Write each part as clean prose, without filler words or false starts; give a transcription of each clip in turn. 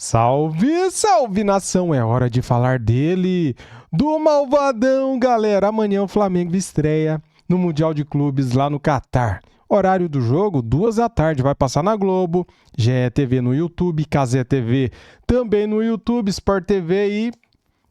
Salve, salve nação! É hora de falar dele, do Malvadão, galera. Amanhã o Flamengo estreia no Mundial de Clubes lá no Catar. Horário do jogo, 2 da tarde, vai passar na Globo, GE TV no YouTube, Cazé TV também no YouTube, Sport TV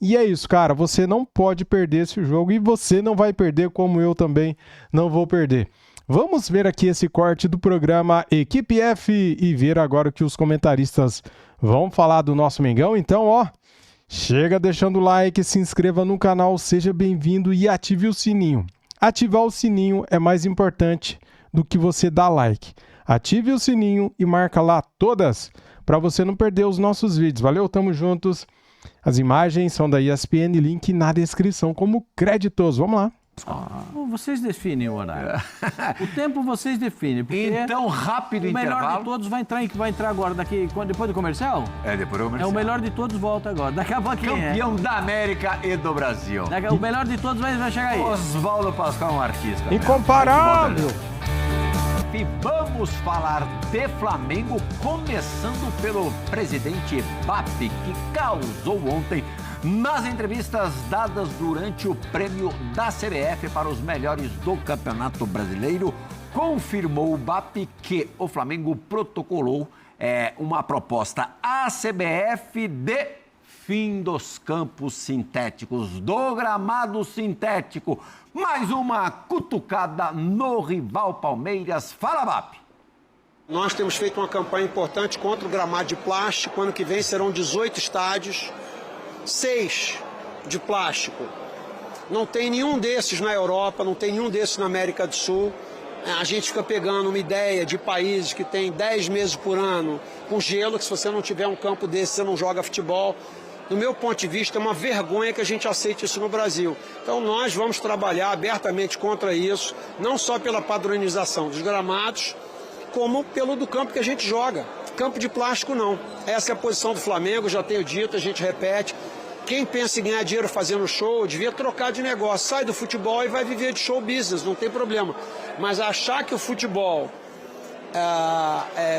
e é isso, cara. Você não pode perder esse jogo e você não vai perder como eu também não vou perder. Vamos ver aqui esse corte do programa Equipe F e ver agora o que os comentaristas vão falar do nosso Mengão. Então, chega deixando o like, se inscreva no canal, seja bem-vindo e ative o sininho. Ativar o sininho é mais importante do que você dar like. Ative o sininho e marca lá todas para você não perder os nossos vídeos. Valeu, tamo juntos. As imagens são da ESPN, link na descrição como créditos. Vamos lá. Vocês definem o horário. O tempo vocês definem. Então, rápido intervalo. O melhor de todos vai entrar agora, depois do comercial? Depois do comercial. O melhor de todos volta agora. Daqui a pouquinho. Campeão da América e do Brasil. O melhor de todos vai chegar aí. Oswaldo Pascoal, um artista. Incomparável. E vamos falar de Flamengo, começando pelo presidente BAP, que causou ontem nas entrevistas dadas durante o prêmio da CBF para os melhores do Campeonato Brasileiro. Confirmou o BAP que o Flamengo protocolou uma proposta à CBF de fim dos campos sintéticos, do gramado sintético. Mais uma cutucada no rival Palmeiras. Fala, BAP! Nós temos feito uma campanha importante contra o gramado de plástico. Ano que vem serão 18 estádios, 6 de plástico. Não tem nenhum desses na Europa, não tem nenhum desses na América do Sul. A gente fica pegando uma ideia de países que tem 10 meses por ano com gelo, que se você não tiver um campo desse, você não joga futebol. Do meu ponto de vista, é uma vergonha que a gente aceite isso no Brasil. Então nós vamos trabalhar abertamente contra isso, não só pela padronização dos gramados, como pelo do campo que a gente joga. Campo de plástico não. Essa é a posição do Flamengo, já tenho dito, a gente repete. Quem pensa em ganhar dinheiro fazendo show, devia trocar de negócio. Sai do futebol e vai viver de show business, não tem problema. Mas achar que o futebol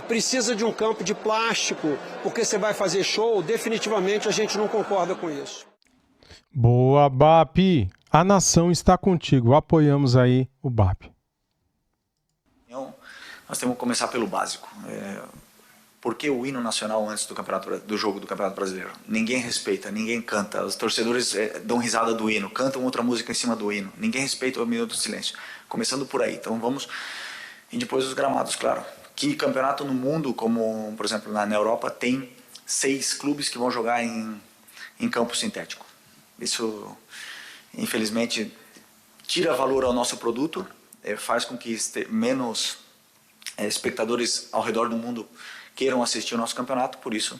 precisa de um campo de plástico porque você vai fazer show, definitivamente a gente não concorda com isso. Boa, BAP. A nação está contigo. Apoiamos aí o BAP. Então, nós temos que começar pelo básico. Por que o hino nacional antes do jogo do Campeonato Brasileiro? Ninguém respeita, ninguém canta. Os torcedores dão risada do hino, cantam outra música em cima do hino. Ninguém respeita o minuto de silêncio. Começando por aí. Então vamos... E depois os gramados, claro. Que campeonato no mundo, como por exemplo na Europa, tem 6 clubes que vão jogar em campo sintético. Isso, infelizmente, tira valor ao nosso produto, faz com que menos espectadores ao redor do mundo queiram assistir o nosso campeonato, por isso,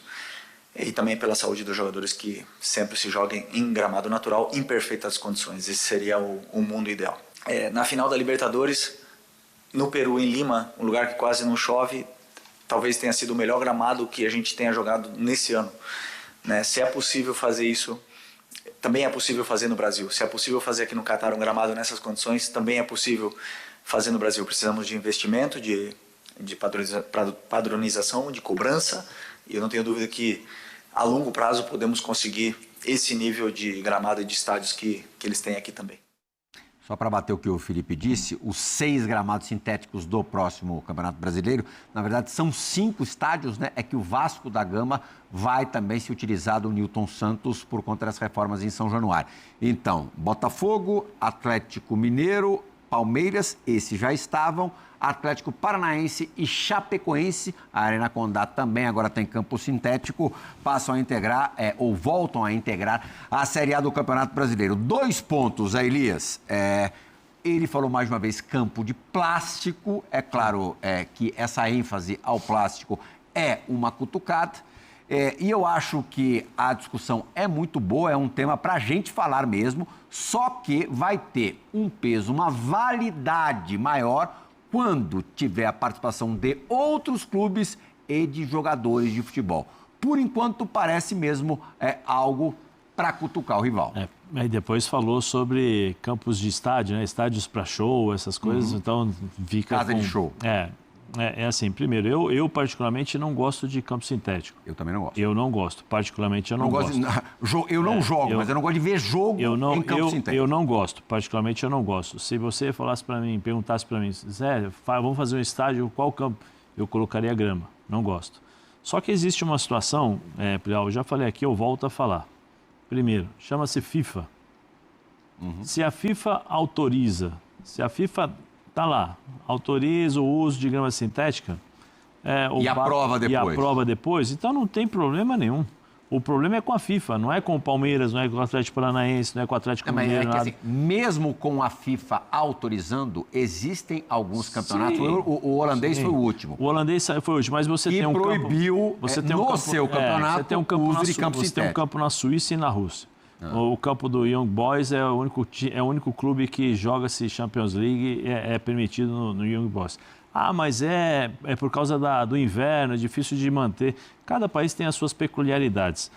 e também pela saúde dos jogadores que sempre se joguem em gramado natural, em perfeitas condições. Esse seria o mundo ideal. Na final da Libertadores, no Peru, em Lima, um lugar que quase não chove, talvez tenha sido o melhor gramado que a gente tenha jogado nesse ano. Né? Se é possível fazer isso, também é possível fazer no Brasil. Se é possível fazer aqui no Catar um gramado nessas condições, também é possível fazer no Brasil. Precisamos de investimento, de padronização, de cobrança, e eu não tenho dúvida que a longo prazo podemos conseguir esse nível de gramado e de estádios que eles têm aqui também. Só para bater o que o Felipe disse, os 6 gramados sintéticos do próximo Campeonato Brasileiro, na verdade são 5 estádios, né? É que o Vasco da Gama vai também se utilizar do Newton Santos por conta das reformas em São Januário. Então, Botafogo, Atlético Mineiro, Palmeiras, esses já estavam, Atlético Paranaense e Chapecoense, a Arena Condá também agora tem campo sintético, passam a integrar, ou voltam a integrar a Série A do Campeonato Brasileiro. 2 pontos, Elias. Ele falou mais uma vez campo de plástico, é claro que essa ênfase ao plástico é uma cutucada, e eu acho que a discussão é muito boa, é um tema para a gente falar mesmo, só que vai ter um peso, uma validade maior quando tiver a participação de outros clubes e de jogadores de futebol. Por enquanto, parece mesmo algo para cutucar o rival. Aí depois falou sobre campos de estádio, né? Estádios para show, essas coisas, então fica Casa de show. assim, primeiro, eu particularmente não gosto de campo sintético. Eu também não gosto. Eu não gosto, particularmente eu não gosto. Eu não jogo, mas eu não gosto de ver jogo em campo sintético. Eu não gosto, particularmente eu não gosto. Se você falasse para mim, perguntasse para mim, Zé, vamos fazer um estádio, qual campo? Eu colocaria grama, não gosto. Só que existe uma situação, eu já falei aqui, eu volto a falar. Primeiro, chama-se FIFA. Se a FIFA autoriza, se a FIFA está lá, autoriza o uso de grama sintética... aprova depois? Então não tem problema nenhum. O problema é com a FIFA, não é com o Palmeiras, não é com o Atlético Paranaense, não é com o Atlético Mineiro. Assim, mesmo com a FIFA autorizando, existem alguns campeonatos. O holandês foi o último. O holandês foi o último, mas você tem um campo... E proibiu seu campeonato você tem um campo o uso de campo sintético. Você tem um campo na Suíça e na Rússia. O campo do Young Boys é o único clube que joga-se Champions League, é permitido no Young Boys. Mas é por causa do inverno, é difícil de manter. Cada país tem as suas peculiaridades.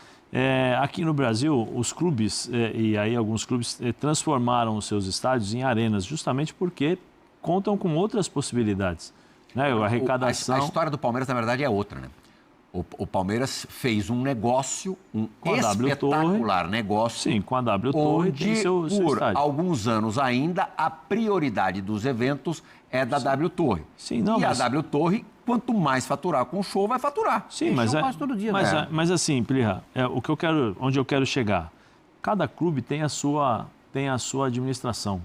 Aqui no Brasil, os clubes, e aí alguns clubes, transformaram os seus estádios em arenas, justamente porque contam com outras possibilidades. Né? A arrecadação... A história do Palmeiras, na verdade, é outra, né? O Palmeiras fez um negócio, espetacular negócio. Sim, com a W Torre tem seu estádio. Alguns anos ainda, a prioridade dos eventos é da W Torre. Sim, a W Torre, quanto mais faturar com o show, vai faturar. Sim, mas quase todo dia, mas assim, Plirra, onde eu quero chegar, cada clube tem a sua administração.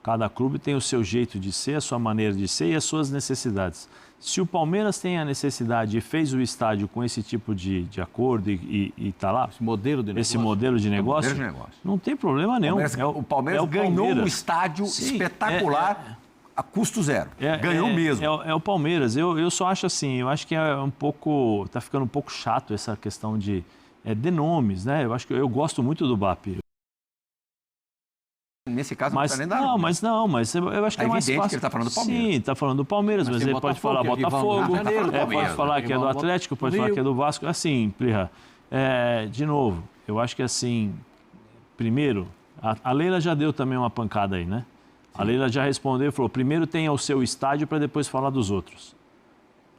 Cada clube tem o seu jeito de ser, a sua maneira de ser e as suas necessidades. Se o Palmeiras tem a necessidade e fez o estádio com esse tipo de acordo e está lá... Esse modelo de negócio. Não tem problema nenhum. O Palmeiras ganhou um estádio espetacular a custo zero. Ganhou mesmo. É o Palmeiras. Eu só acho assim, eu acho que está ficando um pouco chato essa questão de nomes, né? Eu acho que eu gosto muito do BAP. Nesse caso, não precisa nem dar. Mas eu acho que é mais fácil. É evidente que ele está falando do Palmeiras. Sim, está falando do Palmeiras, mas ele pode falar Botafogo, pode falar que é do Atlético, pode falar que é do Vasco. Assim, Plirra, de novo, eu acho que assim, primeiro, a Leila já deu também uma pancada aí, né? A Leila já respondeu e falou, primeiro tenha o seu estádio para depois falar dos outros.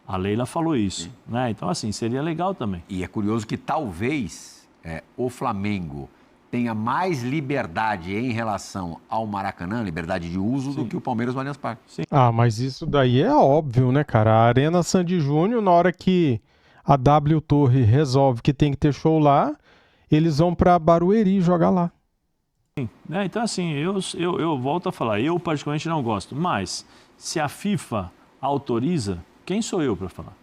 A Leila falou isso, né? Então, assim, seria legal também. E é curioso que talvez o Flamengo tenha mais liberdade em relação ao Maracanã, liberdade de uso, do que o Palmeiras no Allianz Parque. Sim. Mas isso daí é óbvio, né, cara? A Arena Sandy Júnior, na hora que a W Torre resolve que tem que ter show lá, eles vão para Barueri jogar lá. Sim. Então, assim, eu volto a falar, eu particularmente não gosto, mas se a FIFA autoriza, quem sou eu para falar?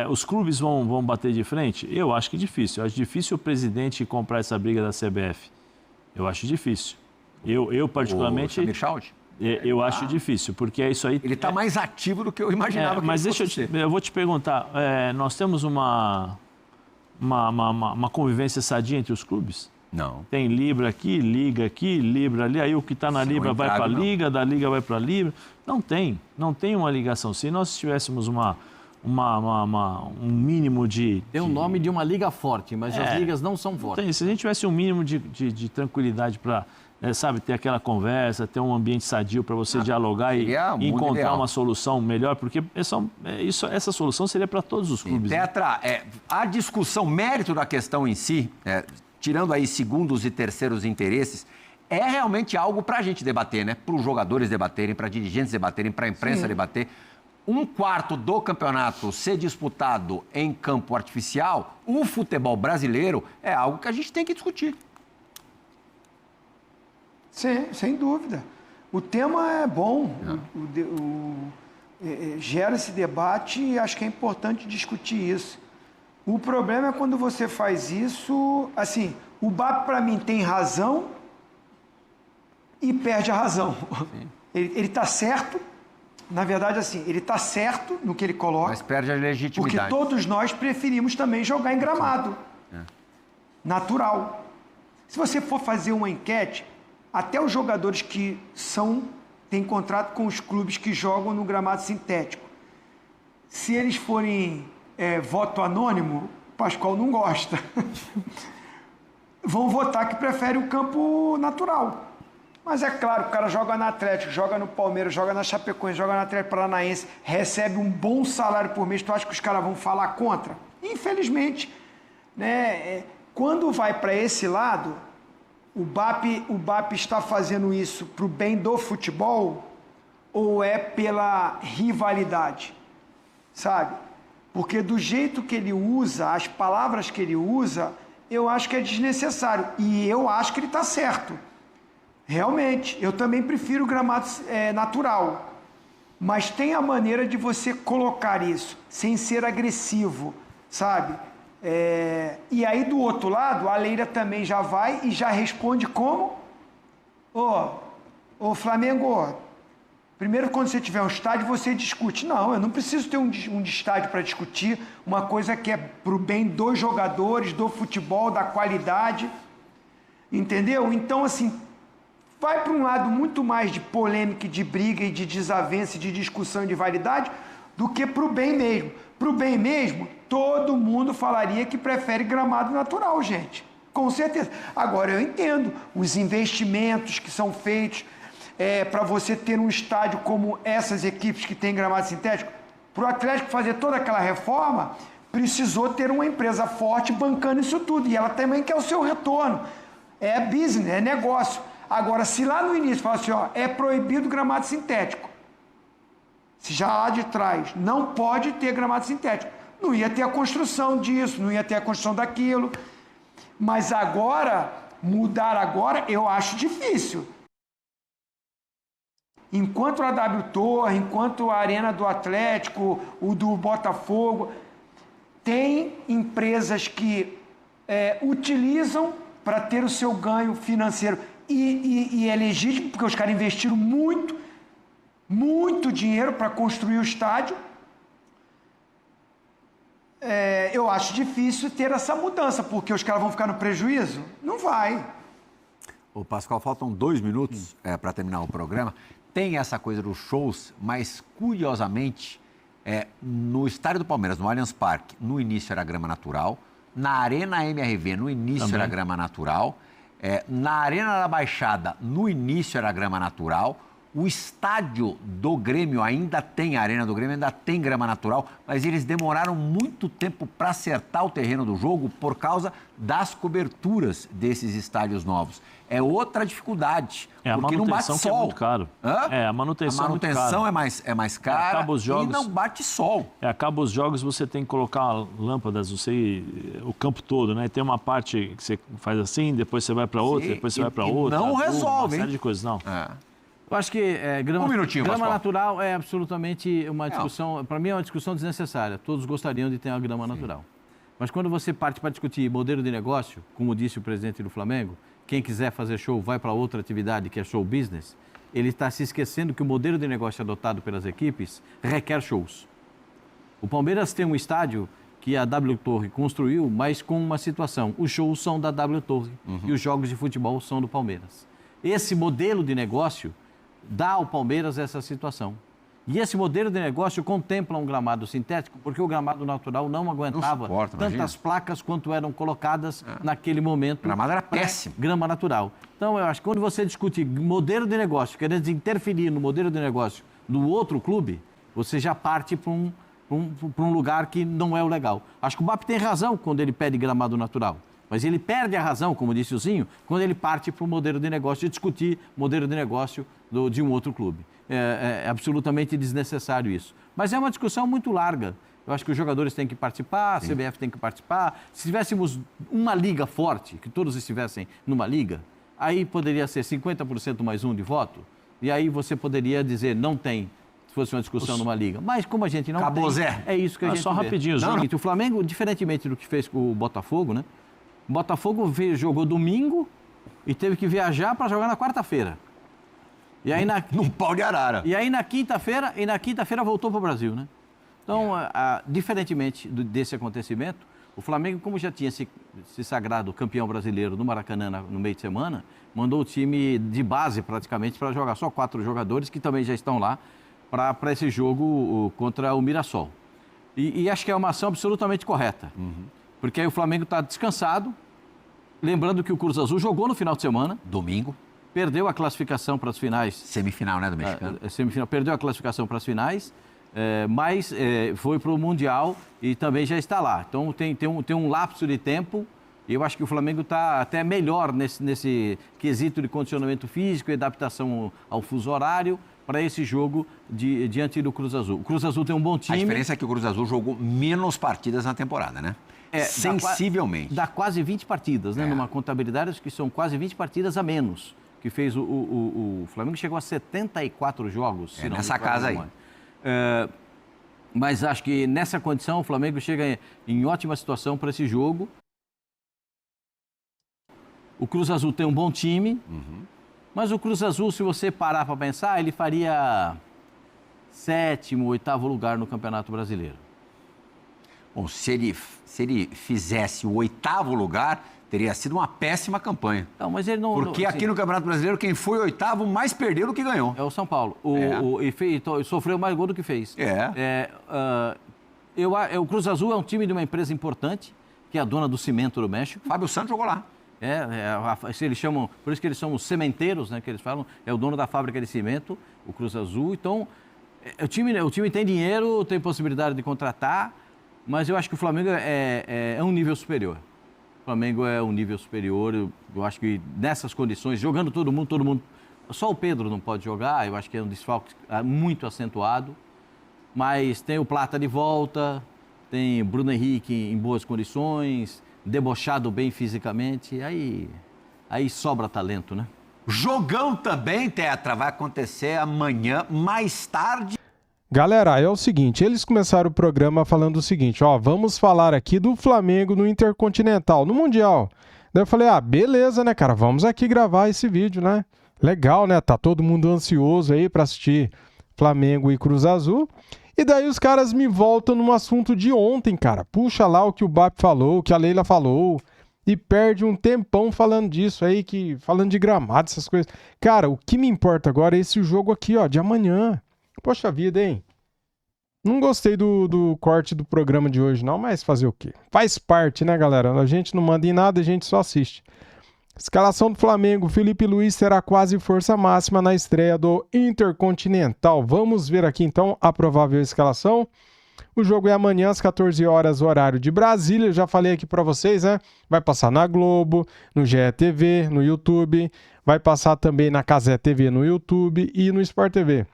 Os clubes vão bater de frente? Eu acho que é difícil. Eu acho difícil o presidente comprar essa briga da CBF. Eu acho difícil. Eu particularmente... O Samir Chaud? Eu acho difícil, porque é isso aí... Ele está mais ativo do que eu imaginava. Mas eu vou te perguntar, nós temos uma convivência sadia entre os clubes? Não. Tem Libra aqui, Liga aqui, Libra ali, aí o que está na Libra vai para a Liga, da Liga vai para a Libra. Não tem uma ligação. Se nós tivéssemos um mínimo de... Tem o nome de uma liga forte, mas as ligas não são fortes. Se a gente tivesse um mínimo de tranquilidade para, ter aquela conversa, ter um ambiente sadio para você dialogar e encontrar uma solução melhor, porque essa solução seria para todos os clubes. Tetra, a discussão, mérito da questão em si, tirando aí segundos e terceiros interesses, é realmente algo para a gente debater, né? Para os jogadores debaterem, para dirigentes debaterem, para a imprensa debater. Um quarto do campeonato ser disputado em campo artificial, o futebol brasileiro é algo que a gente tem que discutir. Sim, sem dúvida. O tema é bom, gera esse debate e acho que é importante discutir isso. O problema é quando você faz isso, assim, o BAP para mim tem razão e perde a razão. Ele está certo. Na verdade, assim, ele está certo no que ele coloca. Mas perde a legitimidade. Porque todos nós preferimos também jogar em gramado. Natural. Se você for fazer uma enquete, até os jogadores que têm contrato com os clubes que jogam no gramado sintético, se eles forem voto anônimo, o Pascoal não gosta. Vão votar que prefere o campo natural. Mas é claro, o cara joga no Atlético, joga no Palmeiras, joga na Chapecoense, joga no Atlético Paranaense, recebe um bom salário por mês. Tu acha que os caras vão falar contra? Infelizmente, né? Quando vai para esse lado, o BAP está fazendo isso para o bem do futebol ou é pela rivalidade, sabe? Porque do jeito que ele usa, as palavras que ele usa, eu acho que é desnecessário. E eu acho que ele está certo. Realmente, eu também prefiro o gramado natural. Mas tem a maneira de você colocar isso sem ser agressivo, sabe? E aí, do outro lado, a Leila também já vai e já responde como? Ô Flamengo, primeiro, quando você tiver um estádio, você discute. Não, eu não preciso ter um estádio para discutir uma coisa que é para o bem dos jogadores, do futebol, da qualidade. Entendeu? Então, assim, vai para um lado muito mais de polêmica, de briga e de desavença, de discussão e de validade, do que para o bem mesmo. Para o bem mesmo, todo mundo falaria que prefere gramado natural, gente. Com certeza. Agora, eu entendo os investimentos que são feitos para você ter um estádio como essas equipes que têm gramado sintético. Para o Atlético fazer toda aquela reforma, precisou ter uma empresa forte bancando isso tudo. E ela também quer o seu retorno. É business, é negócio. Agora, se lá no início fala assim, é proibido gramado sintético, se já lá de trás não pode ter gramado sintético, não ia ter a construção disso, não ia ter a construção daquilo. Mas agora, mudar agora, eu acho difícil. Enquanto a W Torre, enquanto a Arena do Atlético, o do Botafogo, tem empresas que utilizam para ter o seu ganho financeiro. E é legítimo, porque os caras investiram muito dinheiro para construir o estádio. Eu acho difícil ter essa mudança, porque os caras vão ficar no prejuízo? Não vai. Ô Pascoal, faltam 2 minutos para terminar o programa. Tem essa coisa dos shows, mas curiosamente, no estádio do Palmeiras, no Allianz Parque, no início era grama natural. Na Arena MRV, no início também era grama natural. Na Arena da Baixada, no início era grama natural. O estádio do Grêmio ainda tem, a Arena do Grêmio ainda tem grama natural, mas eles demoraram muito tempo para acertar o terreno do jogo por causa das coberturas desses estádios novos. É outra dificuldade, porque não bate sol. Que é muito caro. A manutenção é muito cara. É mais cara acaba os jogos, e não bate sol. Acaba os jogos, você tem que colocar lâmpadas, não sei, o campo todo, né? Tem uma parte que você faz assim, depois você vai para outra, depois você vai para outra. Não resolve, uma série de coisas, não. Eu acho que grama Pascoal. natural é absolutamente uma discussão, para mim é uma discussão desnecessária. Todos gostariam de ter uma grama natural. Mas quando você parte para discutir modelo de negócio, como disse o presidente do Flamengo, quem quiser fazer show vai para outra atividade que é show business, ele está se esquecendo que o modelo de negócio adotado pelas equipes requer shows. O Palmeiras tem um estádio que a W Torre construiu, mas com uma situação. Os shows são da W Torre e os jogos de futebol são do Palmeiras. Esse modelo de negócio dá ao Palmeiras essa situação. E esse modelo de negócio contempla um gramado sintético, porque o gramado natural não aguentava tantas placas quanto eram colocadas naquele momento. O gramado era péssimo. Grama natural. Então, eu acho que quando você discute modelo de negócio, querendo interferir no modelo de negócio do outro clube, você já parte para um lugar que não é o legal. Acho que o BAP tem razão quando ele pede gramado natural. Mas ele perde a razão, como disse o Zinho, quando ele parte para o modelo de negócio, de discutir modelo de negócio de um outro clube. É absolutamente desnecessário isso. Mas é uma discussão muito larga. Eu acho que os jogadores têm que participar, a CBF tem que participar. Se tivéssemos uma liga forte, que todos estivessem numa liga, aí poderia ser 50% mais um de voto, e aí você poderia dizer, não tem, se fosse uma discussão numa liga. Mas como a gente não tem, Zé. é isso que a gente só vê. rapidinho, O Flamengo, diferentemente do que fez com o Botafogo, né? O Botafogo jogou domingo e teve que viajar para jogar na quarta-feira. E aí no pau de arara. E aí na quinta-feira voltou para o Brasil, né? Então, diferentemente desse acontecimento, o Flamengo, como já tinha se sagrado campeão brasileiro no Maracanã no meio de semana, mandou o time de base praticamente para jogar. Só 4 jogadores que também já estão lá para esse jogo contra o Mirassol. E acho que é uma ação absolutamente correta. Porque aí o Flamengo está descansado. Lembrando que o Cruz Azul jogou no final de semana. Domingo. perdeu a classificação para as finais. Semifinal, né, do mexicano? Semifinal, perdeu a classificação para as finais, mas foi para o Mundial e também já está lá. Então tem um lapso de tempo. E eu acho que o Flamengo está até melhor nesse quesito de condicionamento físico e adaptação ao fuso horário para esse jogo diante do Cruz Azul. O Cruz Azul tem um bom time. A diferença é que o Cruz Azul jogou menos partidas na temporada, né? Sensivelmente. Dá quase 20 partidas, né? Numa contabilidade, acho que são quase 20 partidas a menos que fez o Flamengo. Chegou a 74 jogos. Nessa casa aí. Mas acho que nessa condição o Flamengo chega em ótima situação para esse jogo. O Cruz Azul tem um bom time, mas o Cruz Azul, se você parar para pensar, ele faria 7º, 8º lugar no Campeonato Brasileiro. Bom, se ele fizesse o 8º lugar, teria sido uma péssima campanha. Não, mas ele não... Porque aqui no Campeonato Brasileiro, quem foi 8º mais perdeu do que ganhou. É o São Paulo. E sofreu mais gol do que fez. O Cruz Azul é um time de uma empresa importante, que é a dona do cimento do México. Fábio Santos jogou lá. Eles chamam, por isso que eles são os cementeiros, né, que eles falam, é o dono da fábrica de cimento, o Cruz Azul. Então, o time tem dinheiro, tem possibilidade de contratar, mas eu acho que o Flamengo é um nível superior. O Flamengo é um nível superior, eu acho que nessas condições, jogando todo mundo, só o Pedro não pode jogar, eu acho que é um desfalque muito acentuado, mas tem o Plata de volta, tem Bruno Henrique em boas condições, debochado bem fisicamente, aí sobra talento, né? Jogão também, Tetra, vai acontecer amanhã, mais tarde. Galera, é o seguinte, eles começaram o programa falando o seguinte, vamos falar aqui do Flamengo no Intercontinental, no Mundial. Daí eu falei, beleza, né, cara, vamos aqui gravar esse vídeo, né? Legal, né? Tá todo mundo ansioso aí pra assistir Flamengo e Cruz Azul. E daí os caras me voltam num assunto de ontem, cara. Puxa lá o que o BAP falou, o que a Leila falou, e perde um tempão falando disso aí, falando de gramado, essas coisas. Cara, o que me importa agora é esse jogo aqui, de amanhã. Poxa vida, hein? Não gostei do corte do programa de hoje, não, mas fazer o quê? Faz parte, né, galera? A gente não manda em nada, a gente só assiste. Escalação do Flamengo, Felipe Luiz será quase força máxima na estreia do Intercontinental. Vamos ver aqui então a provável escalação. O jogo é amanhã às 14 horas, horário de Brasília. Eu já falei aqui para vocês, né? Vai passar na Globo, no GE.TV, no YouTube. Vai passar também na Cazé TV no YouTube e no Sport TV.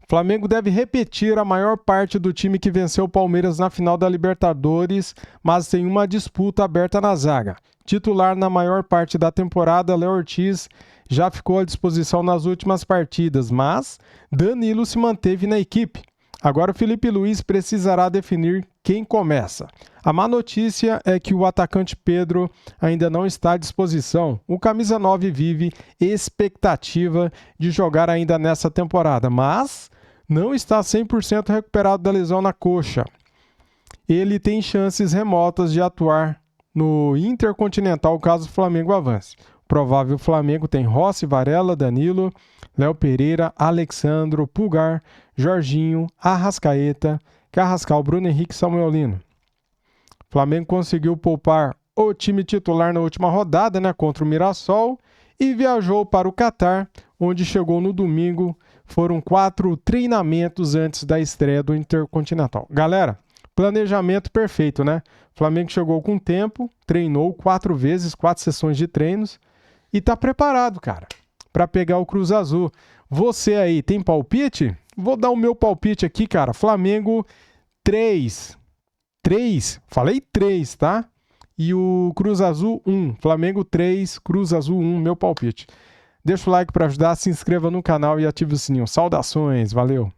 O Flamengo deve repetir a maior parte do time que venceu o Palmeiras na final da Libertadores, mas tem uma disputa aberta na zaga. Titular na maior parte da temporada, Léo Ortiz já ficou à disposição nas últimas partidas, mas Danilo se manteve na equipe. Agora o Felipe Luiz precisará definir quem começa. A má notícia é que o atacante Pedro ainda não está à disposição. O camisa 9 vive expectativa de jogar ainda nessa temporada, mas não está 100% recuperado da lesão na coxa. Ele tem chances remotas de atuar no Intercontinental caso o Flamengo avance. O provável Flamengo tem Rossi, Varela, Danilo, Léo Pereira, Alexandro, Pulgar, Jorginho, Arrascaeta, Carrascal, Bruno Henrique e Samuel Lino. O Flamengo conseguiu poupar o time titular na última rodada, contra o Mirassol, e viajou para o Catar, onde chegou no domingo. Foram 4 treinamentos antes da estreia do Intercontinental. Galera, planejamento perfeito, né? O Flamengo chegou com tempo, treinou 4 vezes, 4 sessões de treinos e tá preparado, cara, para pegar o Cruz Azul. Você aí, tem palpite? Vou dar o meu palpite aqui, cara. Flamengo 3. Falei 3, tá? E o Cruz Azul 1. Flamengo 3, Cruz Azul 1, meu palpite. Deixa o like para ajudar, se inscreva no canal e ative o sininho. Saudações, valeu!